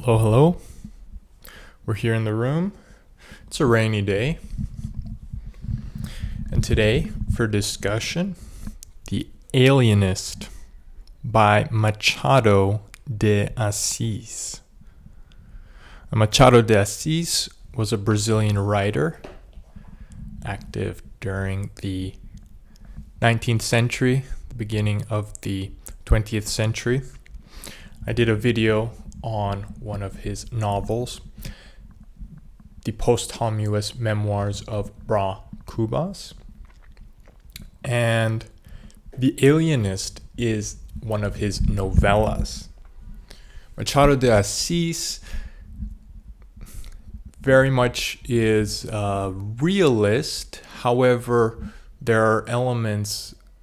Hello, hello. We're here in the room. It's a rainy day. And today, for discussion, The Alienist by Machado de Assis. Machado de Assis was a Brazilian writer, active during the 19th century, the beginning of the 20th century. I did a video on one of his novels, the posthumous memoirs of Brás Cubas. And The Alienist is one of his novellas. Machado de Assis very much is a realist. However, there are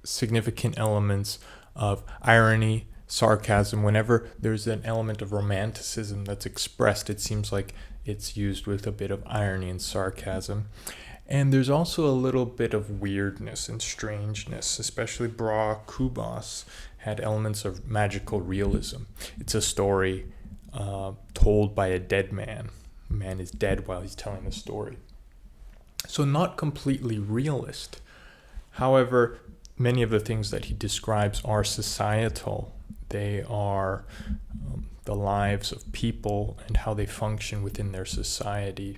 significant elements of irony, sarcasm. Whenever there's an element of romanticism that's expressed, it seems like it's used with a bit of irony and sarcasm. And there's also a little bit of weirdness and strangeness, especially Brás Cubas had elements of magical realism. It's a story told by a dead man. The man is dead while he's telling the story. So not completely realist. However, many of the things that he describes are societal. They are the lives of people and how they function within their society,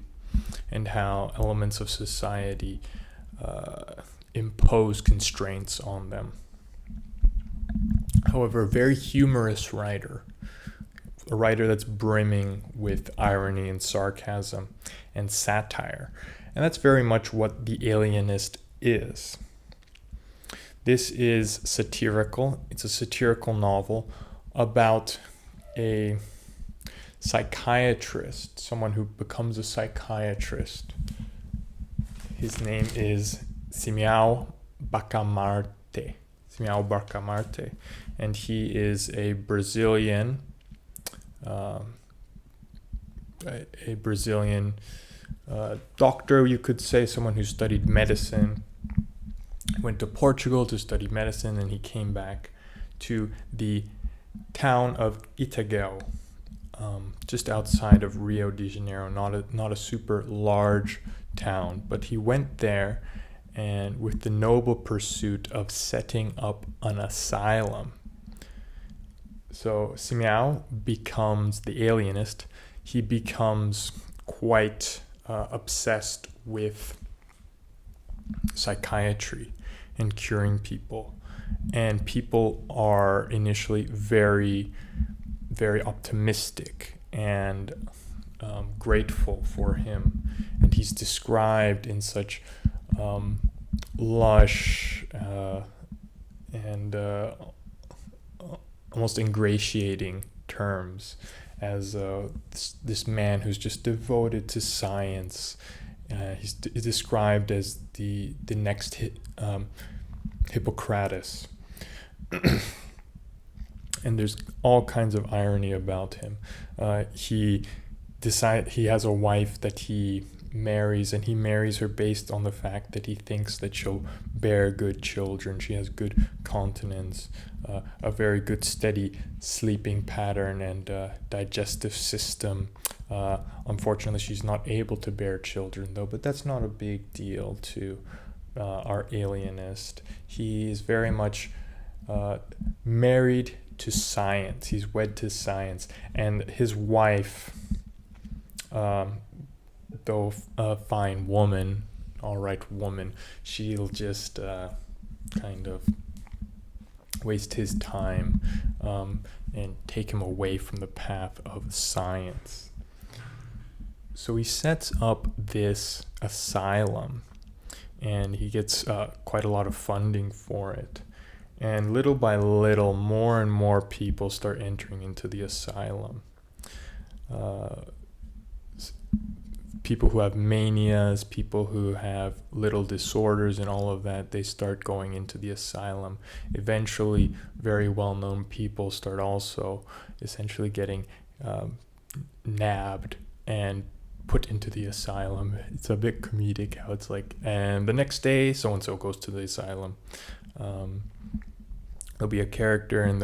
and how elements of society impose constraints on them. However, a very humorous writer, a writer that's brimming with irony and sarcasm and satire. And that's very much what The Alienist is. This is satirical. It's a satirical novel about a psychiatrist, someone who becomes a psychiatrist. His name is Simeão Bacamarte, and he is a Brazilian doctor, you could say, someone who studied medicine. Went to Portugal to study medicine, and he came back to the town of Itaguaí, just outside of Rio de Janeiro, not a super large town, but he went there and with the noble pursuit of setting up an asylum. So Simeão becomes the alienist. He becomes quite obsessed with psychiatry and curing people, and people are initially very, very optimistic and grateful for him, and he's described in such lush and almost ingratiating terms as this man who's just devoted to science. He's described as the next Hippocrates. And there's all kinds of irony about him. He has a wife that he marries, and he marries her based on the fact that he thinks that she'll bear good children. She has good continence, a very good steady sleeping pattern and digestive system. Unfortunately, she's not able to bear children, though, but that's not a big deal to our alienist. He is very much married to science. He's wed to science, and his wife, though a fine woman, all right woman, she'll just kind of waste his time and take him away from the path of science. So he sets up this asylum, and he gets quite a lot of funding for it. And little by little, more and more people start entering into the asylum. People who have manias, people who have little disorders and all of that, they start going into the asylum. Eventually, very well-known people start also essentially getting nabbed and put into the asylum. It's a bit comedic how it's like, and the next day, so-and-so goes to the asylum. there'll be a character, and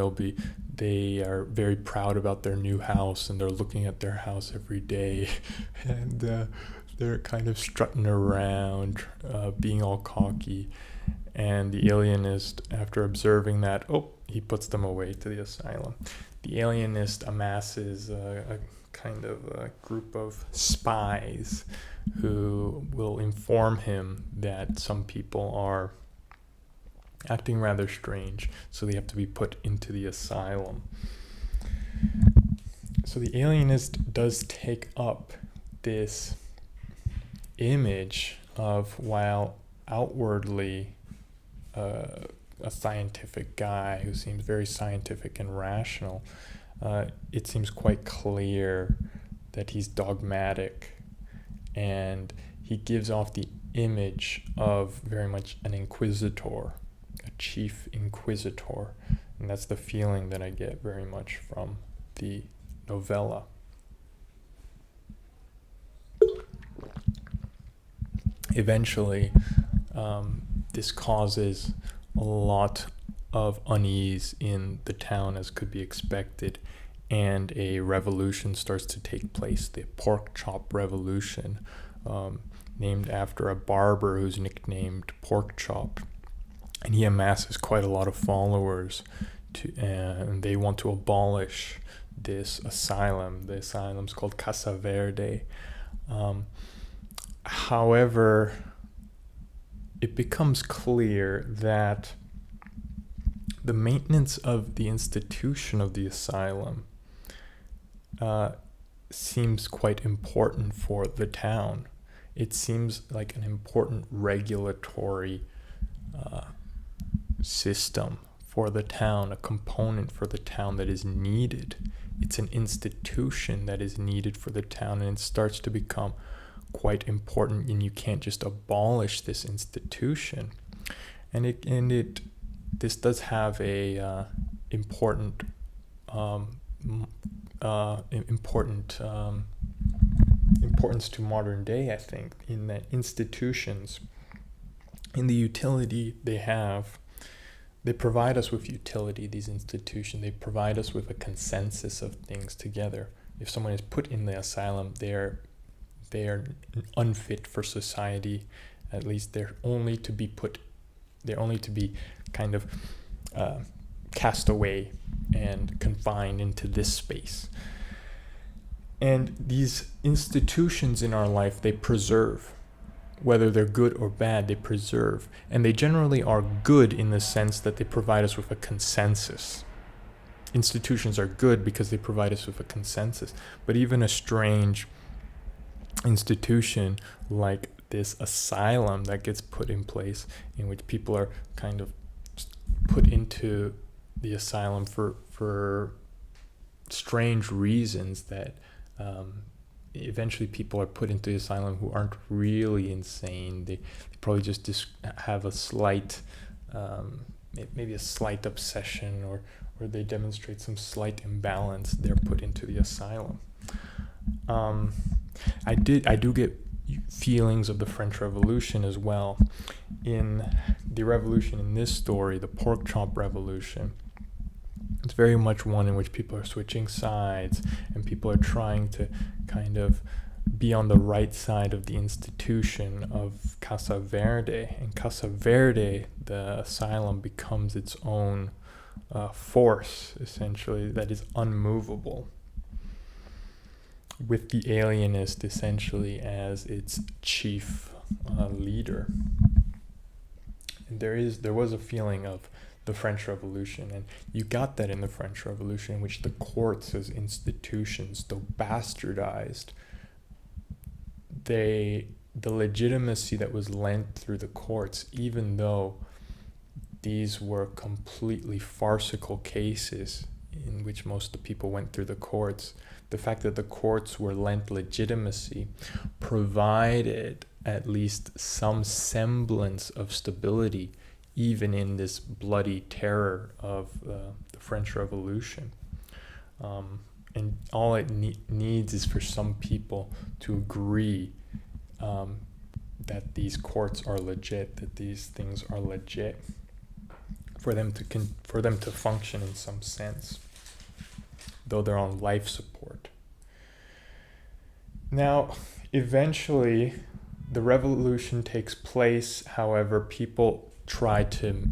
they are very proud about their new house, and they're looking at their house every day, and they're kind of strutting around, being all cocky. And the alienist, after observing that, he puts them away to the asylum. The alienist amasses a kind of a group of spies who will inform him that some people are acting rather strange, so they have to be put into the asylum. So the alienist does take up this image of, while outwardly a scientific guy who seems very scientific and rational, it seems quite clear that he's dogmatic, and he gives off the image of very much an inquisitor, a chief inquisitor, and that's the feeling that I get very much from the novella. Eventually, this causes a lot of unease in the town, as could be expected, and a revolution starts to take place, the Pork Chop Revolution, named after a barber who's nicknamed Pork Chop. And he amasses quite a lot of followers, and they want to abolish this asylum. The asylum's called Casa Verde. However, it becomes clear that the maintenance of the institution of the asylum seems quite important for the town. It seems like an important regulatory system for the town, a component for the town that is needed. It's an institution that is needed for the town, and it starts to become quite important, and you can't just abolish this institution. And this does have a importance to modern day, I think, in that institutions, in the utility they have, they provide us with utility. These institutions, they provide us with a consensus of things together. If someone is put in the asylum, they are unfit for society. At least they're only to be kind of cast away and confined into this space. And these institutions in our life, they preserve. Whether they're good or bad, they preserve. And they generally are good in the sense that they provide us with a consensus. Institutions are good because they provide us with a consensus. But even a strange institution like this asylum that gets put in place, in which people are kind of put into the asylum for strange reasons, that eventually people are put into the asylum who aren't really insane. They probably just have a slight, maybe a slight obsession, or they demonstrate some slight imbalance. They're put into the asylum. I do get feelings of the French Revolution as well. In the revolution in this story, the Pork Chop Revolution, it's very much one in which people are switching sides, and people are trying to kind of be on the right side of the institution of Casa Verde. And Casa Verde, the asylum, becomes its own force, essentially, that is unmovable, with the alienist essentially as its chief leader. And there was a feeling of the French Revolution, and you got that in the French Revolution, in which the courts as institutions, though bastardized, the legitimacy that was lent through the courts, even though these were completely farcical cases in which most of the people went through the courts, the fact that the courts were lent legitimacy provided at least some semblance of stability, even in this bloody terror of the French Revolution. And all it needs is for some people to agree that these courts are legit, that these things are legit, for them to function in some sense, though they're on life support. Now, eventually, the revolution takes place. However, people try to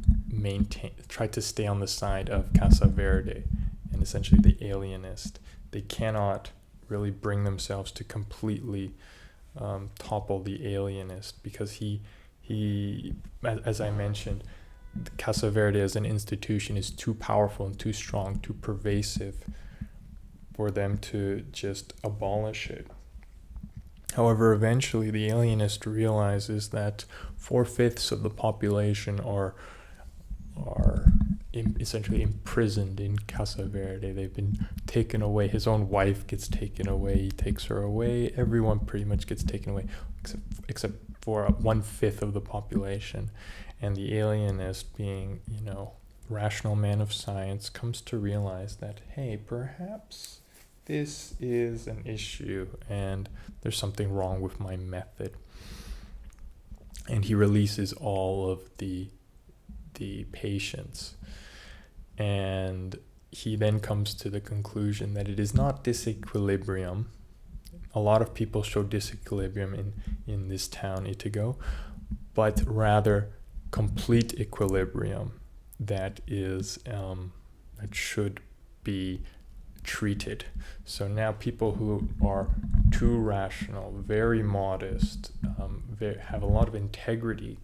stay on the side of Casa Verde and essentially the alienist. They cannot really bring themselves to completely topple the alienist, because he, as I mentioned, Casa Verde as an institution is too powerful and too strong, too pervasive for them to just abolish it. However, eventually the alienist realizes that 4/5 of the population are essentially imprisoned in Casa Verde. They've been taken away. His own wife gets taken away. He takes her away. Everyone pretty much gets taken away, except for 1/5 of the population. And the alienist, being, rational man of science, comes to realize that, hey, perhaps this is an issue and there's something wrong with my method. And he releases all of the patients. And he then comes to the conclusion that it is not disequilibrium. A lot of people show disequilibrium in this town, Itigo, but rather complete equilibrium that should be treated. So now people who are too rational, very modest, have a lot of integrity,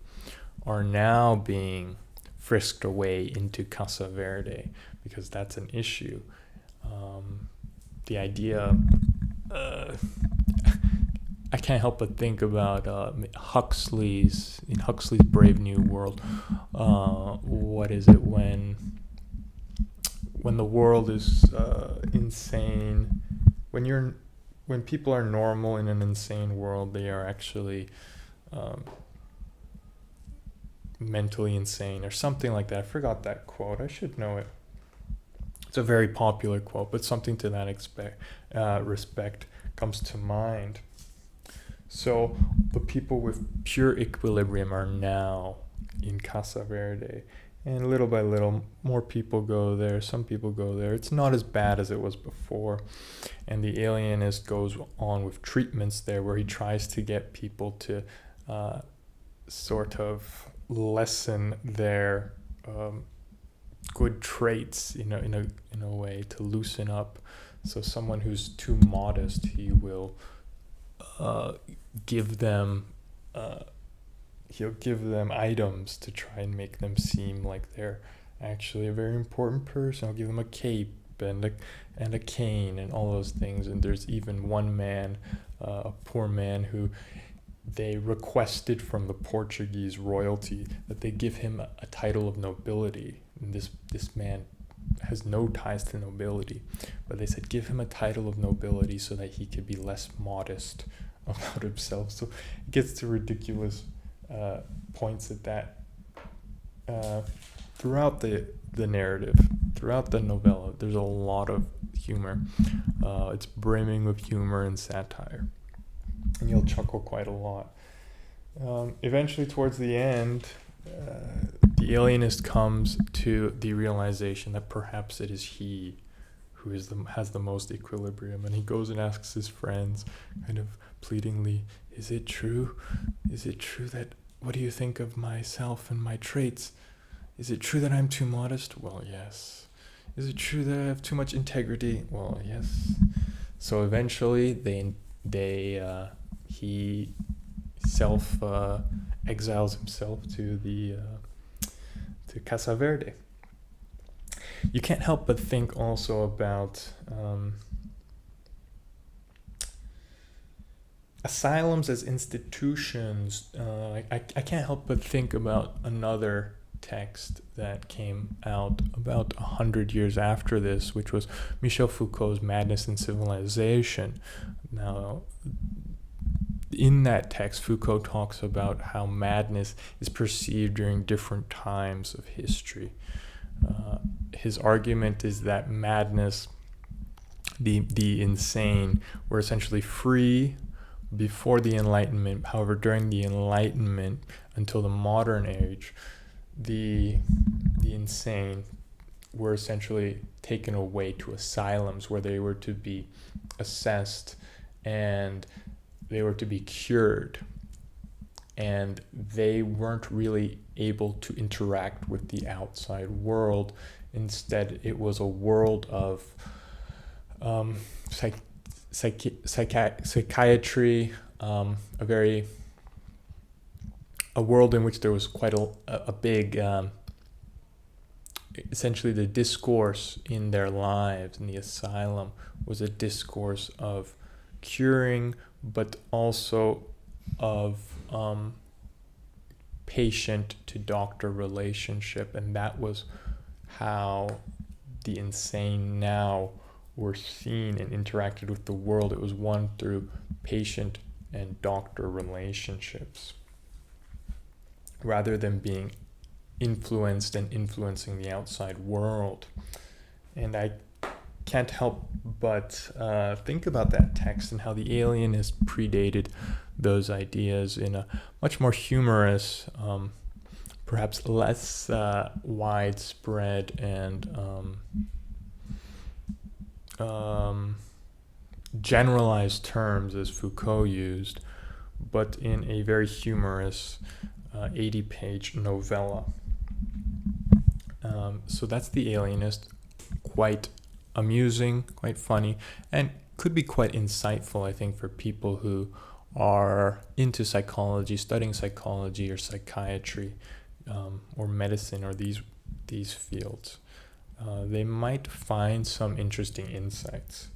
are now being frisked away into Casa Verde, because that's an issue. The idea, I can't help but think about Huxley's Brave New World. What is it when the world is insane? When people are normal in an insane world, they are actually mentally insane, or something like that. I forgot that quote. I should know it. It's a very popular quote, but something to that respect comes to mind. So the people with pure equilibrium are now in Casa Verde, and little by little, more people go there. Some people go there. It's not as bad as it was before. And the alienist goes on with treatments there, where he tries to get people to sort of lessen their good traits, in a way, to loosen up. So someone who's too modest, he will give them items to try and make them seem like they're actually a very important person. I'll give them a cape and a cane and all those things. And there's even one man, a poor man, who they requested from the Portuguese royalty that they give him a title of nobility. And this man has no ties to nobility, but they said give him a title of nobility so that he could be less modest about himself. So it gets to ridiculous points at that throughout the narrative, throughout the novella. There's a lot of humor. It's brimming with humor and satire, and you'll chuckle quite a lot. Eventually, towards the end, the alienist comes to the realization that perhaps it is he who has the most equilibrium, and he goes and asks his friends, kind of pleadingly, "Is it true? Is it true that? What do you think of myself and my traits? Is it true that I'm too modest? Well, yes. Is it true that I have too much integrity? Well, yes." So eventually, he exiles himself to Casa Verde. You can't help but think also about asylums as institutions. I can't help but think about another text that came out about 100 years after this, which was Michel Foucault's Madness and Civilization. Now, in that text, Foucault talks about how madness is perceived during different times of history. His argument is that madness, the insane, were essentially free before the Enlightenment. However, during the Enlightenment until the modern age, the insane were essentially taken away to asylums where they were to be assessed and they were to be cured, and they weren't really able to interact with the outside world. Instead, it was a world of psychiatry, a world in which there was quite a big, essentially the discourse in their lives in the asylum was a discourse of curing, but also of patient to doctor relationship, and that was how the insane now were seen and interacted with the world. It was one through patient and doctor relationships, rather than being influenced and influencing the outside world. And I can't help but think about that text and how the Alienist predated those ideas in a much more humorous, perhaps less widespread and generalized terms as Foucault used, but in a very humorous 80-page novella. So that's The Alienist. Quite amusing, quite funny, and could be quite insightful, I think, for people who are into psychology, studying psychology or psychiatry, or medicine, or these fields. They might find some interesting insights,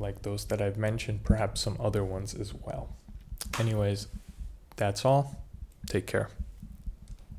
like those that I've mentioned, perhaps some other ones as well. Anyways, that's all. Take care.